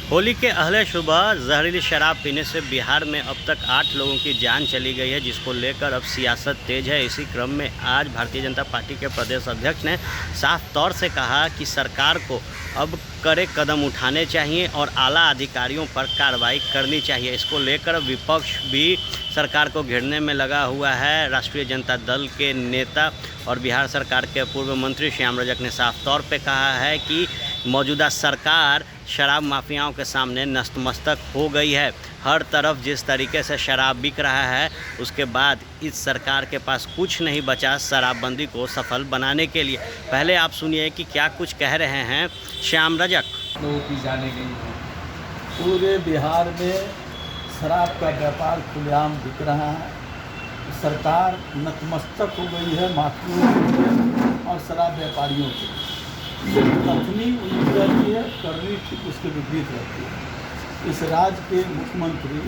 होली के अहले सुबह जहरीली शराब पीने से बिहार में अब तक 8 लोगों की जान चली गई है, जिसको लेकर अब सियासत तेज है। इसी क्रम में आज भारतीय जनता पार्टी के प्रदेश अध्यक्ष ने साफ तौर से कहा कि सरकार को अब कड़े कदम उठाने चाहिए और आला अधिकारियों पर कार्रवाई करनी चाहिए। इसको लेकर विपक्ष भी सरकार को घेरने में लगा हुआ है। राष्ट्रीय जनता दल के नेता और बिहार सरकार के पूर्व मंत्री श्याम रजक ने साफ तौर पे कहा है कि मौजूदा सरकार शराब माफियाओं के सामने नतमस्तक हो गई है। हर तरफ जिस तरीके से शराब बिक रहा है, उसके बाद इस सरकार के पास कुछ नहीं बचा शराबबंदी को सफल बनाने के लिए। पहले आप सुनिए कि क्या कुछ कह रहे हैं श्याम रजक। लोगों की जाने गई हैं। पूरे बिहार में शराब का व्यापार खुलेआम बिक रहा है। सरकार नतमस्तक हो गई है माफियों के और शराब व्यापारियों के। कथनी उनकी रहती है, करनी ठीक उसके विपरीत रहती है। इस राज्य के मुख्यमंत्री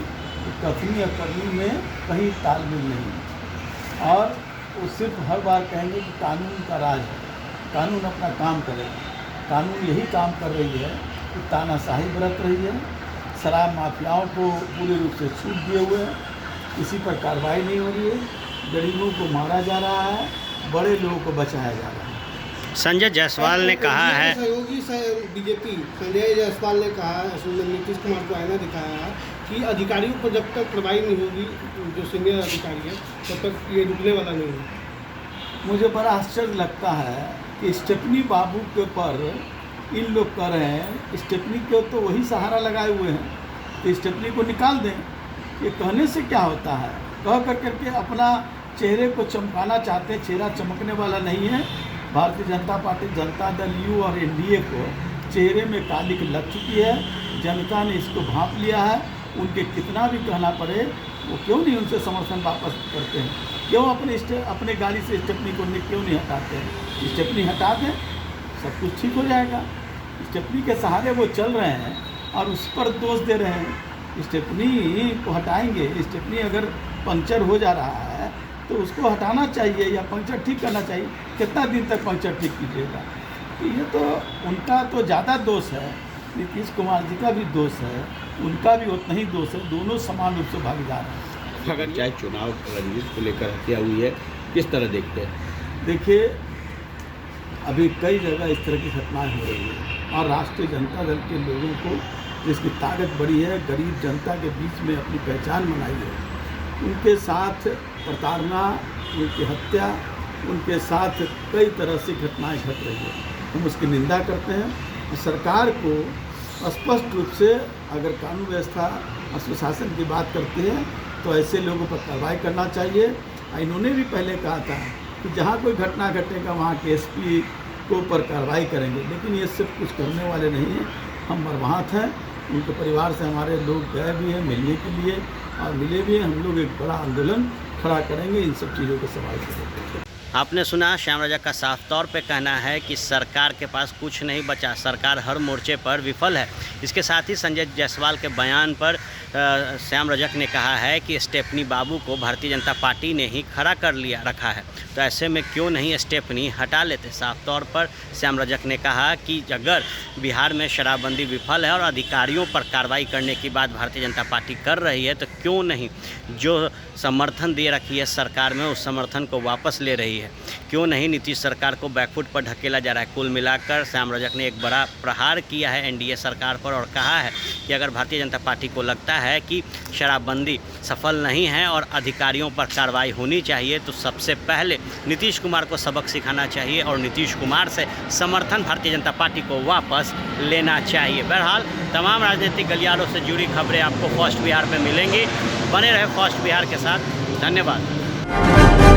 कथनी और करनी में कहीं तालमेल नहीं है और वो सिर्फ हर बार कहेंगे कि कानून का राज है, कानून अपना काम करेगा। कानून यही काम कर रही है कि तानाशाही बरत रही है, शराब माफियाओं को पूरे रूप से छूट दिए हुए हैं, किसी पर कार्रवाई नहीं हो रही है, गरीबों को मारा जा रहा है, बड़े लोगों को बचाया जा रहा है। संजय जायसवाल ने कहा है, सहयोगी बीजेपी संजय जायसवाल ने कहा, नीतीश कुमार को आईना दिखाया है कि अधिकारियों पर जब तक कार्रवाई नहीं होगी, जो सीनियर अधिकारी है, तब तक ये रुकने वाला नहीं है। मुझे बड़ा आश्चर्य लगता है कि स्टेफनी बाबू के पर इन लोग कह रहे हैं, स्टेफनी को तो वही सहारा लगाए हुए हैं कि स्टेफनी को निकाल दें। ये कहने से क्या होता है, कह कर करके अपना चेहरे को चमकाना चाहते हैं। चेहरा चमकने वाला नहीं है। भारतीय जनता पार्टी, जनता दल यू और एनडीए को चेहरे में कालिक लग चुकी है। जनता ने इसको भांप लिया है। उनके कितना भी कहना पड़े, वो क्यों नहीं उनसे समर्थन वापस करते हैं? क्यों अपने गाड़ी से स्टेफनी को क्यों नहीं हटाते हैं? स्टेफनी हटा दें, सब कुछ ठीक हो जाएगा। स्टेफनी के सहारे वो चल रहे हैं और उस पर दोष दे रहे हैं। स्टेफनी को हटाएंगे। स्टेफनी अगर पंक्चर हो जा रहा है तो उसको हटाना चाहिए या पंक्चर ठीक करना चाहिए। कितना दिन तक पंक्चर ठीक कीजिएगा? तो ये तो उनका तो ज़्यादा दोष है, नीतीश कुमार जी का भी दोष है, उनका भी उतना ही दोष है। दोनों समान रूप से भागीदार हैं। अगर चाहे चुनाव रणनीति को लेकर हत्या हुई है, किस तरह देखते हैं? देखिए, अभी कई जगह इस तरह की घटनाएं हो रही है और राष्ट्रीय जनता दल के लोगों को, जिसकी ताकत बड़ी है, गरीब जनता के बीच में अपनी पहचान बनाई है, उनके साथ प्रताड़ना, उनकी हत्या, उनके साथ कई तरह से घटनाएं घट रही है। हम उसकी निंदा करते हैं। सरकार को स्पष्ट रूप से अगर कानून व्यवस्था और सुशासन की बात करते हैं तो ऐसे लोगों पर कार्रवाई करना चाहिए। इन्होंने भी पहले कहा था कि जहाँ कोई घटना घटेगा वहाँ के एसपी को ऊपर कार्रवाई करेंगे, लेकिन ये सब कुछ करने वाले नहीं हैं। हम मर्माहत हैं। उनके परिवार से हमारे लोग गए भी हैं मिलने के लिए और मिले भी हैं। हम लोग एक बड़ा आंदोलन खड़ा करेंगे इन सब चीज़ों को सवाल करेंगे। आपने सुना श्याम रजक का साफ तौर पे कहना है कि सरकार के पास कुछ नहीं बचा, सरकार हर मोर्चे पर विफल है। इसके साथ ही संजय जायसवाल के बयान पर श्याम रजक ने कहा है कि स्टेफनी बाबू को भारतीय जनता पार्टी ने ही खड़ा कर लिया रखा है, तो ऐसे में क्यों नहीं स्टेफनी हटा लेते। साफ तौर पर श्याम रजक ने कहा कि अगर बिहार में शराबबंदी विफल है और अधिकारियों पर कार्रवाई करने की बात भारतीय जनता पार्टी कर रही है, तो क्यों नहीं जो समर्थन दे रखी है सरकार में, उस समर्थन को वापस ले रही है? क्यों नहीं नीतीश सरकार को बैकफुट पर ढकेला जा रहा है? कुल मिलाकर श्याम रजक ने एक बड़ा प्रहार किया है एनडीए सरकार पर और कहा है कि अगर भारतीय जनता पार्टी को लगता है कि शराबबंदी सफल नहीं है और अधिकारियों पर कार्रवाई होनी चाहिए, तो सबसे पहले नीतीश कुमार को सबक सिखाना चाहिए और नीतीश कुमार से समर्थन भारतीय जनता पार्टी को वापस लेना चाहिए। बहरहाल तमाम राजनीतिक गलियारों से जुड़ी खबरें आपको फर्स्ट बिहार में मिलेंगी। बने रहे फर्स्ट बिहार के साथ। धन्यवाद।